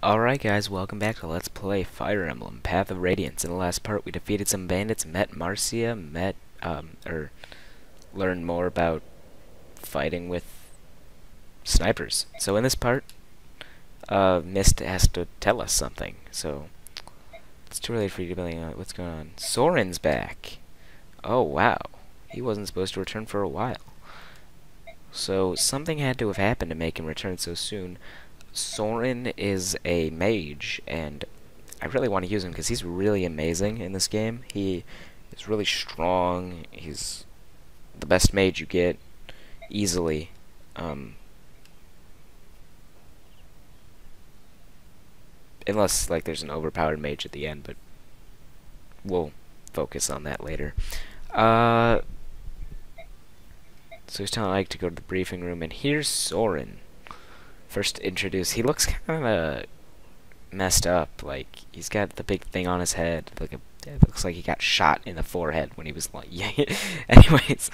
Alright guys, welcome back to Let's Play Fire Emblem, Path of Radiance. In the last part we defeated some bandits, met Marcia, learned more about fighting with snipers. So in this part, Mist has to tell us something, so it's too early for you to be like, what's going on. Soren's back. Oh wow, he wasn't supposed to return for a while. So something had to have happened to make him return so soon. Soren is a mage, and I really want to use him because he's really amazing in this game. He is really strong. He's the best mage you get, easily. Unless, like, there's an overpowered mage at the end, but we'll focus on that later. So he's telling Ike to go to the briefing room, and here's Soren. First introduced, he looks kind of messed up. Like, he's got the big thing on his head. Like it looks like he got shot in the forehead when he was like, yeah. Anyways,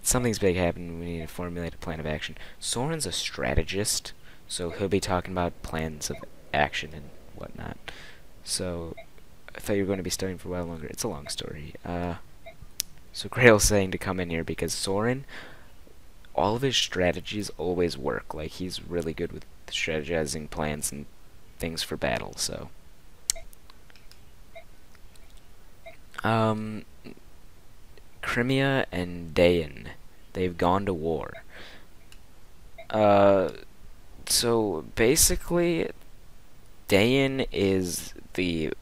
something's big happened. We need to formulate a plan of action. Soren's a strategist, so he'll be talking about plans of action and whatnot. So I thought you were going to be studying for a while longer. It's a long story. So Grail's saying to come in here because Soren, all of his strategies always work. Like, he's really good with strategizing plans and things for battle, so. Crimea and Dayan, they've gone to war. So basically, Dayan is the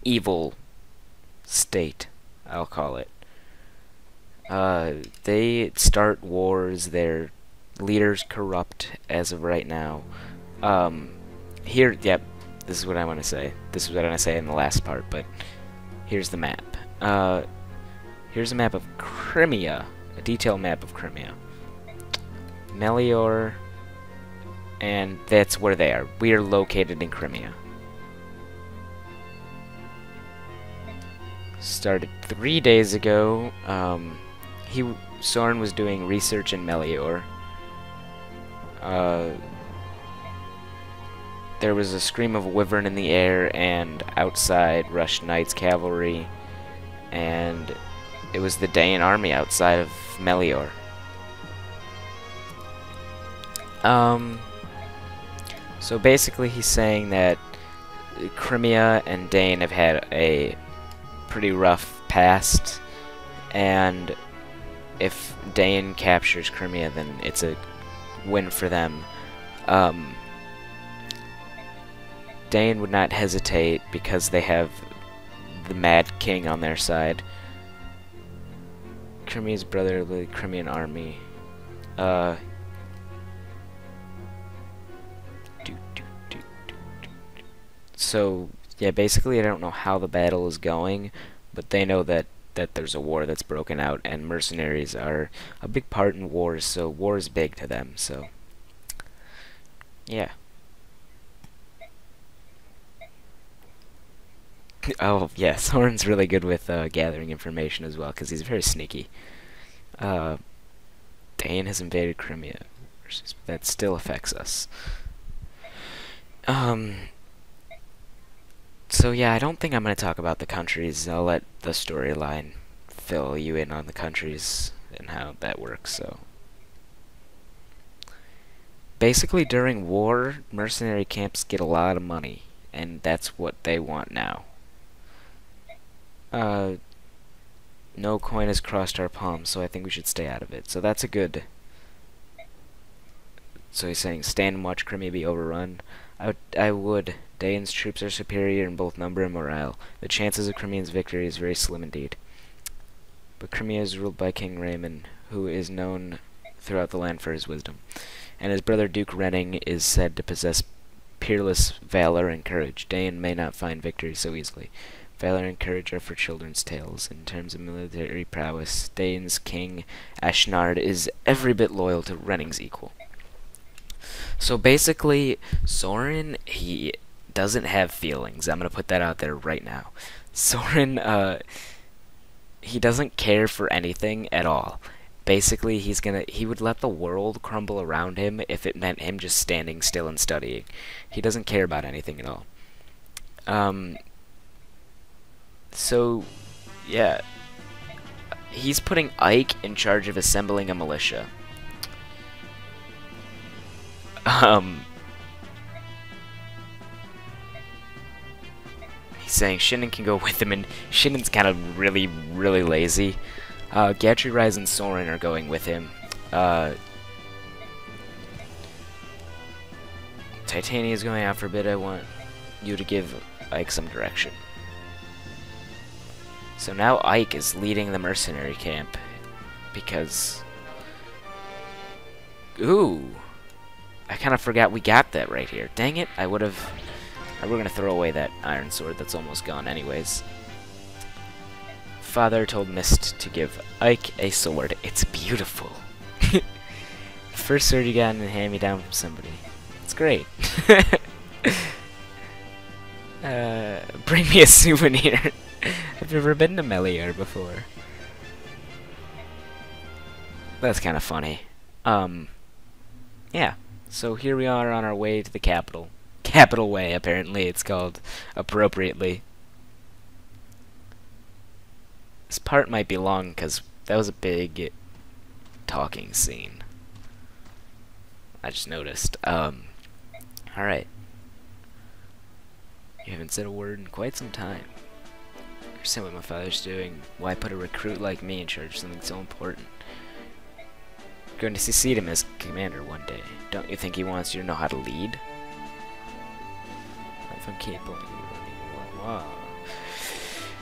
evil state, I'll call it. They start wars, their leaders corrupt as of right now. Yep, this is what I want to say. This is what I want to say in the last part, but here's the map. Here's a map of Crimea, a detailed map of Crimea. Melior, and that's where they are. We are located in Crimea. Started 3 days ago. Soren was doing research in Melior. There was a scream of a wyvern in the air, and outside rushed Knight's cavalry, and it was the Dayan army outside of Melior. So basically he's saying that Crimea and Dayan have had a pretty rough past, and if Dayan captures Crimea, then it's a win for them. Dayan would not hesitate because they have the Mad King on their side. Crimea's brother, the Crimean army. So, yeah, basically I don't know how the battle is going, but they know that there's a war that's broken out, and mercenaries are a big part in wars, so war is big to them, so yeah. Oh, yeah, Soren's really good with gathering information as well, because he's very sneaky. Dayan has invaded Crimea, that still affects us. So yeah, I don't think I'm going to talk about the countries. I'll let the storyline fill you in on the countries and how that works, so. Basically, during war, mercenary camps get a lot of money, and that's what they want now. No coin has crossed our palms, so I think we should stay out of it. So that's a good. So he's saying, stand and watch Crimea be overrun. I would. Dayan's troops are superior in both number and morale. The chances of Crimean's victory is very slim indeed. But Crimea is ruled by King Raymond, who is known throughout the land for his wisdom. And his brother Duke Renning is said to possess peerless valor and courage. Dayan may not find victory so easily. Valor and courage are for children's tales. In terms of military prowess, Dayan's king, Ashnard, is every bit loyal to Renning's equal. So basically, Soren, he doesn't have feelings. I'm going to put that out there right now. Soren, he doesn't care for anything at all. Basically, he would let the world crumble around him if it meant him just standing still and studying. He doesn't care about anything at all. So, yeah. He's putting Ike in charge of assembling a militia. He's saying Shinnen can go with him, and Shinnen's kind of really, really lazy. Gatry, Rise, and Soren are going with him. Titania is going out for a bit. I want you to give Ike some direction. So now Ike is leading the mercenary camp because... Ooh! I kind of forgot we got that right here. Dang it, I would have... We're going to throw away that iron sword that's almost gone anyways. Father told Mist to give Ike a sword. It's beautiful. First sword you got in a hand-me-down from somebody. It's great. Bring me a souvenir. I've never been to Melior before. That's kind of funny. Yeah. So here we are on our way to the capital. Capital Way, apparently it's called appropriately. This part might be long because that was a big talking scene. I just noticed. Alright. You haven't said a word in quite some time. I understand what my father's doing. Why put a recruit like me in charge of something so important? You're going to succeed him as commander one day. Don't you think he wants you to know how to lead? If I'm capable. Wow.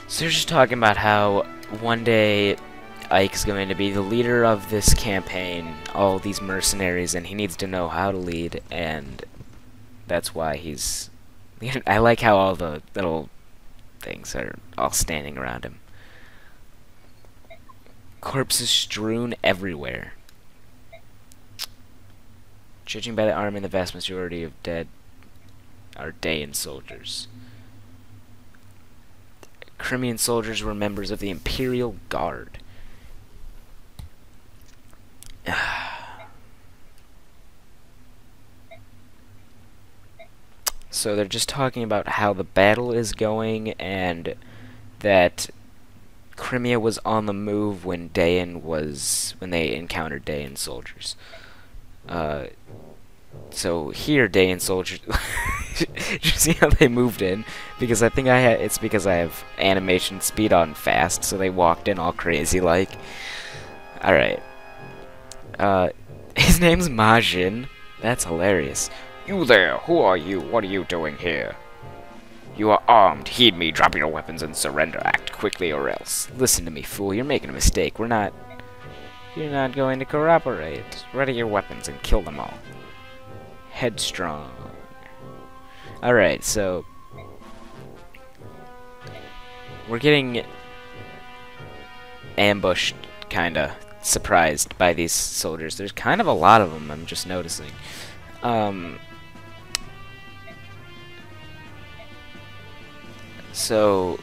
So they're just talking about how one day Ike's going to be the leader of this campaign, all these mercenaries, and he needs to know how to lead, and that's why he's... I like how all the little things are all standing around him. Corpses strewn everywhere. Judging by the army, the vast majority of dead are Dayan soldiers. Crimean soldiers were members of the Imperial Guard. So they're just talking about how the battle is going and that Crimea was on the move when they encountered Dayan soldiers. So here, Dayan soldiers. Did you see how they moved in? Because I think it's because I have animation speed on fast, so they walked in all crazy like. All right. His name's Majin. That's hilarious. You there, who are you? What are you doing here? You are armed. Heed me. Drop your weapons and surrender. Act quickly or else. Listen to me, fool. You're making a mistake. You're not going to cooperate. Ready your weapons and kill them all. Headstrong. Alright, so... we're getting... ambushed, kinda. Surprised by these soldiers. There's kind of a lot of them, I'm just noticing. So...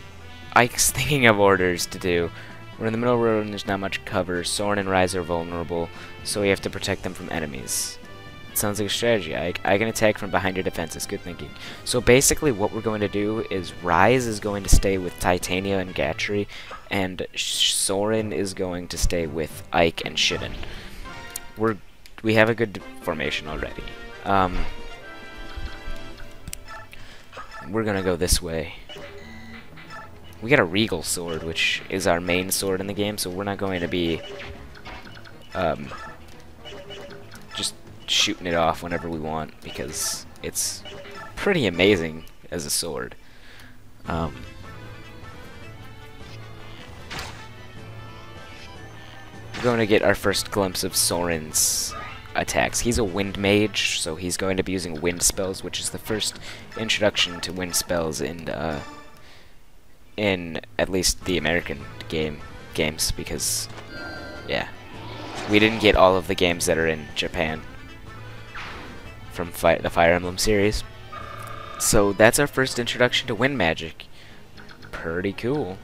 Ike's thinking of orders to do. We're in the middle of the road and there's not much cover. Soren and Rise are vulnerable, so we have to protect them from enemies. Sounds like a strategy. I can attack from behind your defenses. Good thinking. So basically what we're going to do is Rise is going to stay with Titania and Gatry, and Soren is going to stay with Ike and Shinnen. We have a good formation already. We're going to go this way. We got a Regal sword, which is our main sword in the game, so we're not going to be just shooting it off whenever we want, because it's pretty amazing as a sword. We're going to get our first glimpse of Soren's attacks. He's a wind mage, so he's going to be using wind spells, which is the first introduction to wind spells in at least the American games, because yeah, we didn't get all of the games that are in Japan from the Fire Emblem series. So that's our first introduction to wind magic. Pretty cool.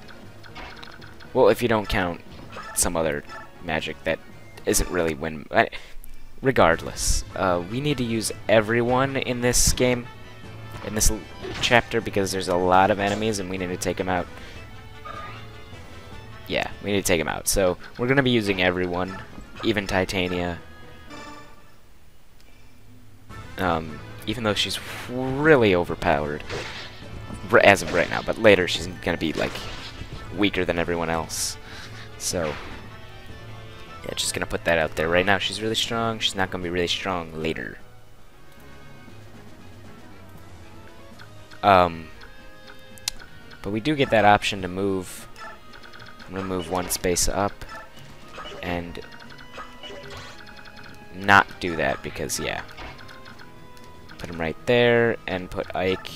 Well, if you don't count some other magic that isn't really win. Regardless, we need to use everyone in this game, in this chapter, because there's a lot of enemies and we need to take them out. Yeah, we need to take them out. So we're gonna be using everyone, even Titania. Even though she's really overpowered as of right now, but later she's gonna be like weaker than everyone else. So yeah, just gonna put that out there. Right now she's really strong. She's not gonna be really strong later. But we do get that option to move. I'm gonna move one space up and not do that because, yeah. Put him right there and put Ike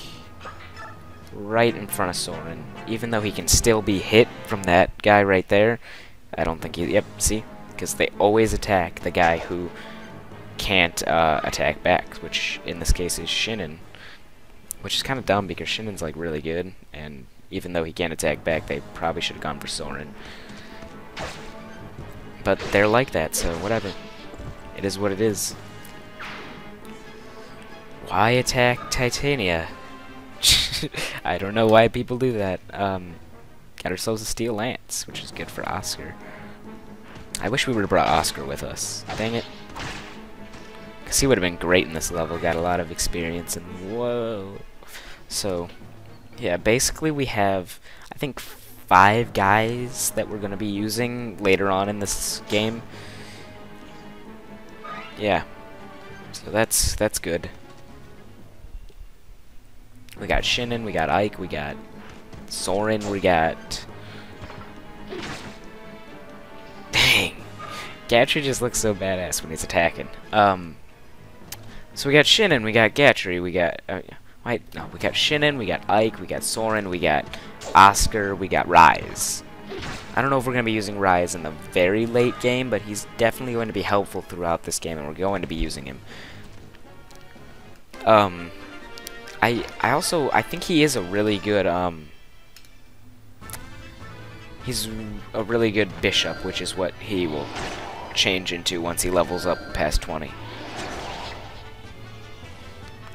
right in front of Soren. Even though he can still be hit from that guy right there, I don't think he... Yep, see? Because they always attack the guy who can't attack back, which in this case is Shinnen. Which is kind of dumb because Shinnen's like really good, and even though he can't attack back, they probably should have gone for Soren. But they're like that, so whatever. It is what it is. Why attack Titania? I don't know why people do that. Got ourselves a Steel Lance, which is good for Oscar. I wish we would have brought Oscar with us. Dang it. Because he would have been great in this level. Got a lot of experience and whoa. So, yeah, basically we have, I think, 5 guys that we're going to be using later on in this game. Yeah. So that's good. We got Shinnen, we got Ike, we got Soren, we got... Dang! Gatry just looks so badass when he's attacking. So we got Shinnen, we got Gatry, we got... we got Shinnen, we got Ike, we got Soren, we got Oscar, we got Rise. I don't know if we're going to be using Rise in the very late game, but he's definitely going to be helpful throughout this game, and we're going to be using him. I think he is a really good, he's a really good bishop, which is what he will change into once he levels up past 20.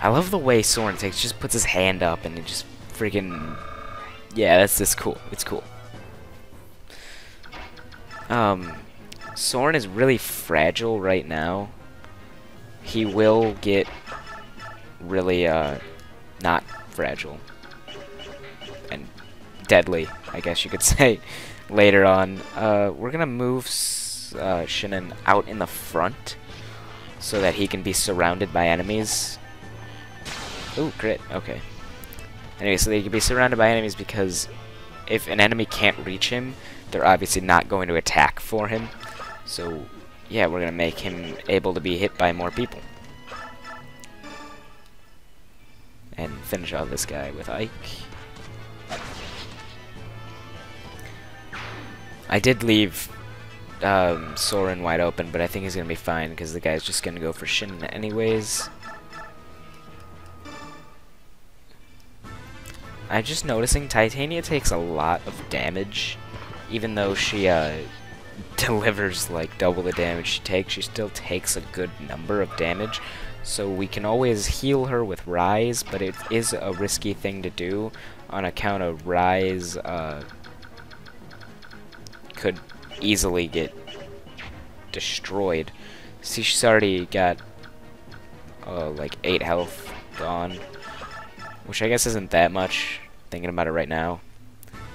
I love the way Soren takes, just puts his hand up and he just freaking, yeah, that's just cool. It's cool. Soren is really fragile right now. He will get really, not fragile and deadly, I guess you could say, later on. We're gonna move Shinnen out in the front so that he can be surrounded by enemies. Ooh, crit. Okay. Anyway, so they can be surrounded by enemies because if an enemy can't reach him, they're obviously not going to attack for him. So, yeah, we're gonna make him able to be hit by more people. And finish off this guy with Ike. I did leave Soren wide open, but I think he's going to be fine because the guy's just going to go for Shinnen anyways. I'm just noticing Titania takes a lot of damage. Even though she delivers like double the damage she takes, she still takes a good number of damage. So we can always heal her with Rise, but it is a risky thing to do on account of Rise could easily get destroyed. See, she's already got like 8 health gone, which I guess isn't that much, thinking about it right now.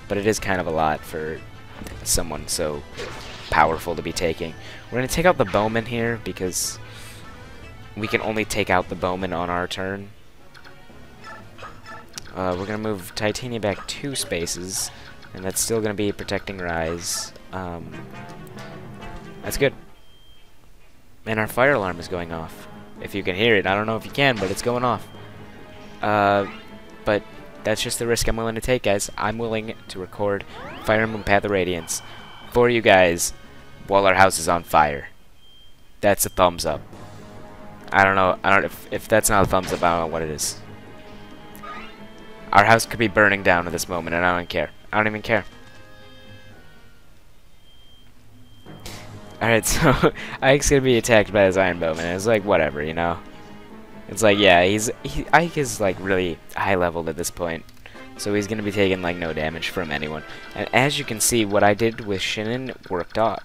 But it is kind of a lot for someone so powerful to be taking. We're going to take out the Bowman here because we can only take out the Bowman on our turn. We're going to move Titania back 2 spaces, and that's still going to be protecting Rise. That's good. And our fire alarm is going off. If you can hear it. I don't know if you can, but it's going off. But that's just the risk I'm willing to take, guys. I'm willing to record Fire Emblem Path of Radiance for you guys while our house is on fire. That's a thumbs up. I don't know if that's not a thumbs up, I don't know what it is. Our house could be burning down at this moment, and I don't care. I don't even care. Alright, so Ike's gonna be attacked by his Iron Bowman. It's like, whatever, you know? It's like, yeah, Ike is like really high leveled at this point. So he's gonna be taking like no damage from anyone. And as you can see, what I did with Shinnen worked out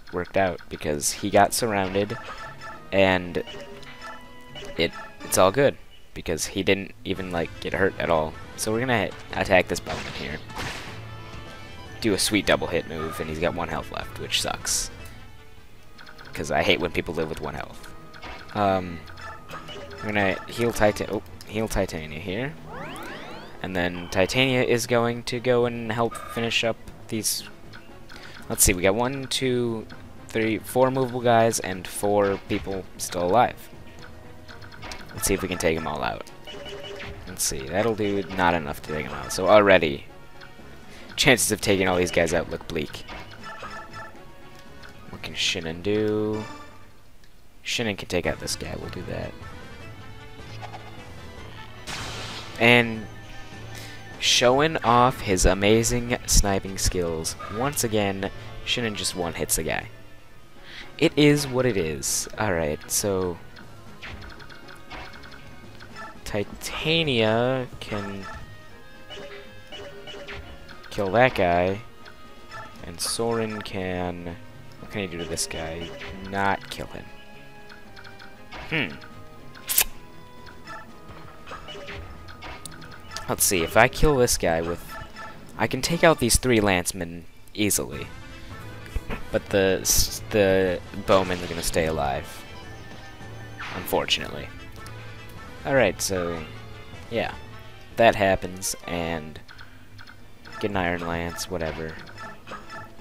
because he got surrounded and it's all good because he didn't even like get hurt at all. So we're gonna attack this bowman here. Do a sweet double hit move, and he's got 1 health left, which sucks. Because I hate when people live with 1 health. I'm gonna heal Titania here. And then Titania is going to go and help finish up these. Let's see, we got 1, 2, 3, 4 movable guys and 4 people still alive. Let's see if we can take them all out. Let's see, that'll do not enough to take them out. So already, chances of taking all these guys out look bleak. What can Shinnen do? Shinnen can take out this guy, we'll do that. And showing off his amazing sniping skills. Once again, Shinnen just one-hits a guy. It is what it is. Alright, so Titania can kill that guy, and Soren can... What can he do to this guy? Not kill him. Let's see, if I kill this guy with... I can take out these 3 lancemen easily. But the bowmen are gonna stay alive. Unfortunately. Alright, so... yeah. That happens, and... get an Iron Lance, whatever.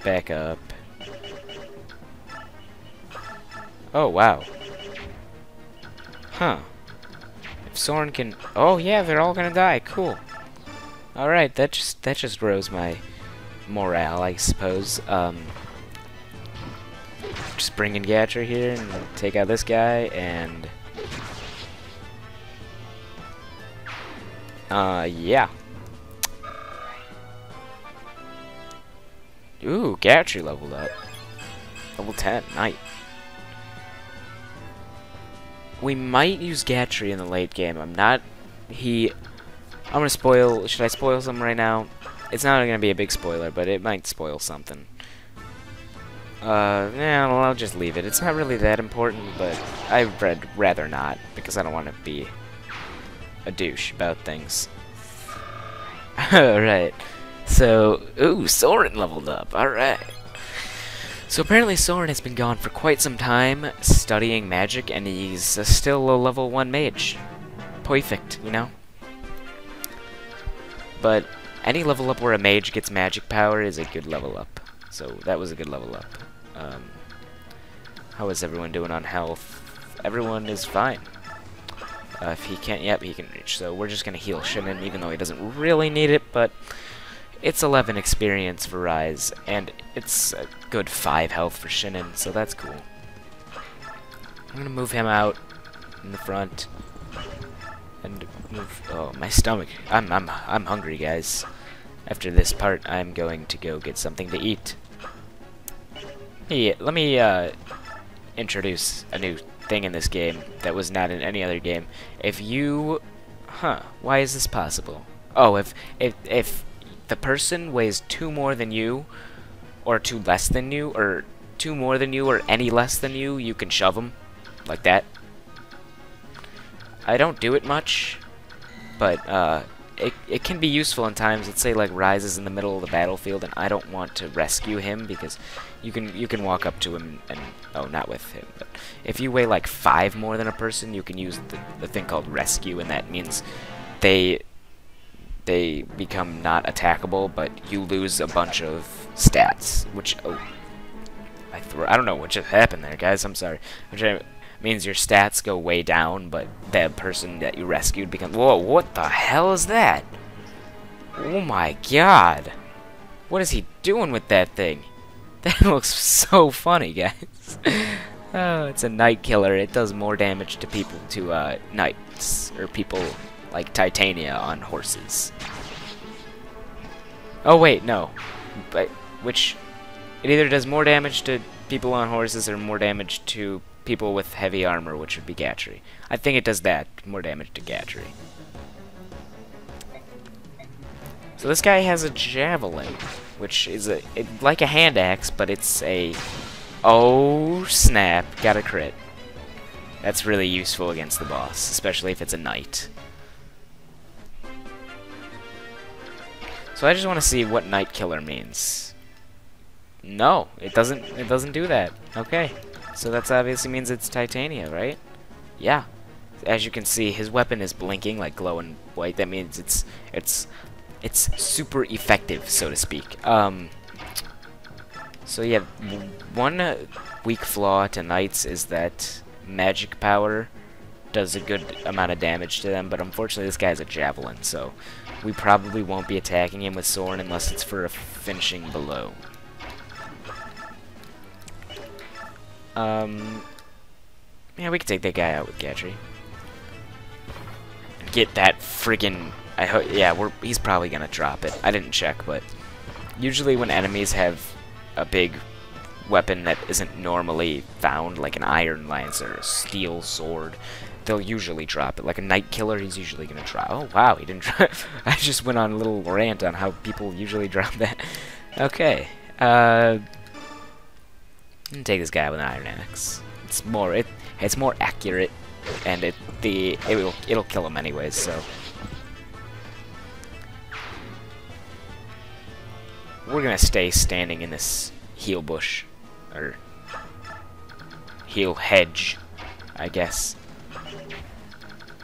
Back up. Oh, wow. Huh. If Soren can... Oh, yeah, they're all gonna die. Cool. Alright, that just rose my morale, I suppose. Just bring in Gatcher here and take out this guy, and... yeah. Ooh, Gatcher leveled up. Level 10, nice. We might use Gatry in the late game. I'm gonna spoil... Should I spoil something right now? It's not gonna be a big spoiler, but it might spoil something. Yeah, well, I'll just leave it. It's not really that important, but I'd rather not, because I don't want to be a douche about things. Alright. So, ooh, Soren leveled up. Alright. So apparently Soren has been gone for quite some time, studying magic, and he's still a level 1 mage. Perfect, you know? But any level up where a mage gets magic power is a good level up. So that was a good level up. How is everyone doing on health? Everyone is fine. If he can't, yep, he can reach. So we're just gonna heal Shinnen, even though he doesn't really need it, but it's 11 experience for Rise, and it's a good 5 health for Shinnen, so that's cool. I'm gonna move him out in the front, and move. Oh, my stomach! I'm hungry, guys. After this part, I'm going to go get something to eat. Hey, let me introduce a new thing in this game that was not in any other game. If you, why is this possible? Oh, if the person weighs 2 more than you, or 2 less than you, or 2 more than you, or any less than you, you can shove them like that. I don't do it much, but it can be useful in times. Let's say like Rise is in the middle of the battlefield, and I don't want to rescue him because you can walk up to him and oh, not with him, but if you weigh like 5 more than a person, you can use the thing called rescue, and that means they become not attackable, but you lose a bunch of stats, which I don't know what just happened there, guys. I'm sorry. Which means your stats go way down, but the person that you rescued becomes... Whoa, what the hell is that? Oh my god. What is he doing with that thing? That looks so funny, guys. Oh, it's a night killer. It does more damage to people, to knights, or people like Titania on horses. Oh wait, no. But which... It either does more damage to people on horses are more damage to people with heavy armor, which would be Gatchery. I think it does that, more damage to Gatchery. So this guy has a javelin, which is like a hand axe, but it's a... Oh, snap. Got a crit. That's really useful against the boss, especially if it's a knight. So I just want to see what Knight Killer means. No, it doesn't do that. Okay. So that obviously means it's Titania, right? Yeah. As you can see, his weapon is blinking like glowing white. That means it's super effective, so to speak. So yeah, one weak flaw to knights is that magic power does a good amount of damage to them, but unfortunately this guy has a javelin, so we probably won't be attacking him with Soren unless it's for a finishing blow. Yeah, we could take that guy out with Gatchery. Get that friggin'... yeah, he's probably gonna drop it. I didn't check, but usually when enemies have a big weapon that isn't normally found, like an iron lance or a steel sword, they'll usually drop it. Like a Knight Killer, he's usually gonna drop. Oh wow, he didn't drop. I just went on a little rant on how people usually drop that. Okay, I'm gonna take this guy with an iron axe. It's more accurate, and it'll kill him anyways. So we're gonna stay standing in this heal bush, or heal hedge, I guess.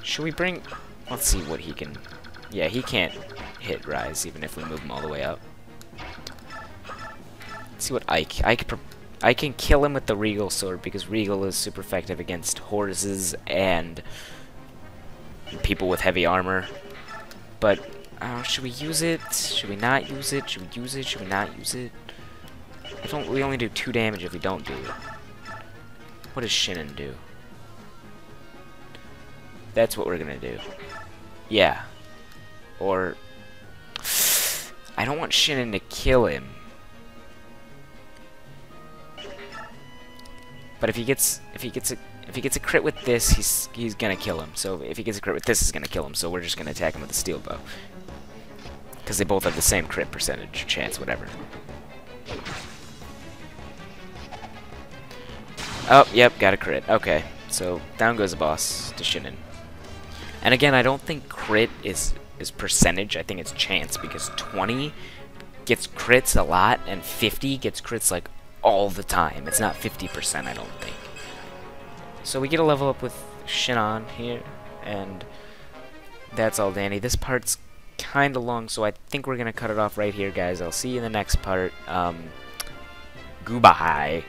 Should we bring... Let's see what he can... Yeah, he can't hit Rise, even if we move him all the way up. Let's see what Ike... I can kill him with the Regal Sword, because Regal is super effective against horses and people with heavy armor. But, should we use it? Should we not use it? Should we use it? Should we not use it? We only do 2 damage if we don't do it. What does Shinnon do? That's what we're gonna do. Yeah. Or... I don't want Shinnon to kill him. But if he gets a crit with this, he's gonna kill him. So if he gets a crit with this, he's gonna kill him. So we're just gonna attack him with the steel bow. Because they both have the same crit percentage, chance, whatever. Oh, yep, got a crit. Okay, so down goes the boss to Shinnon. And again, I don't think crit is percentage. I think it's chance, because 20 gets crits a lot, and 50 gets crits like all the time. It's not 50%, I don't think. So we get a level up with Shinnon here, and that's all dandy. This part's kind of long, so I think we're gonna cut it off right here, guys. I'll see you in the next part. Goodbye.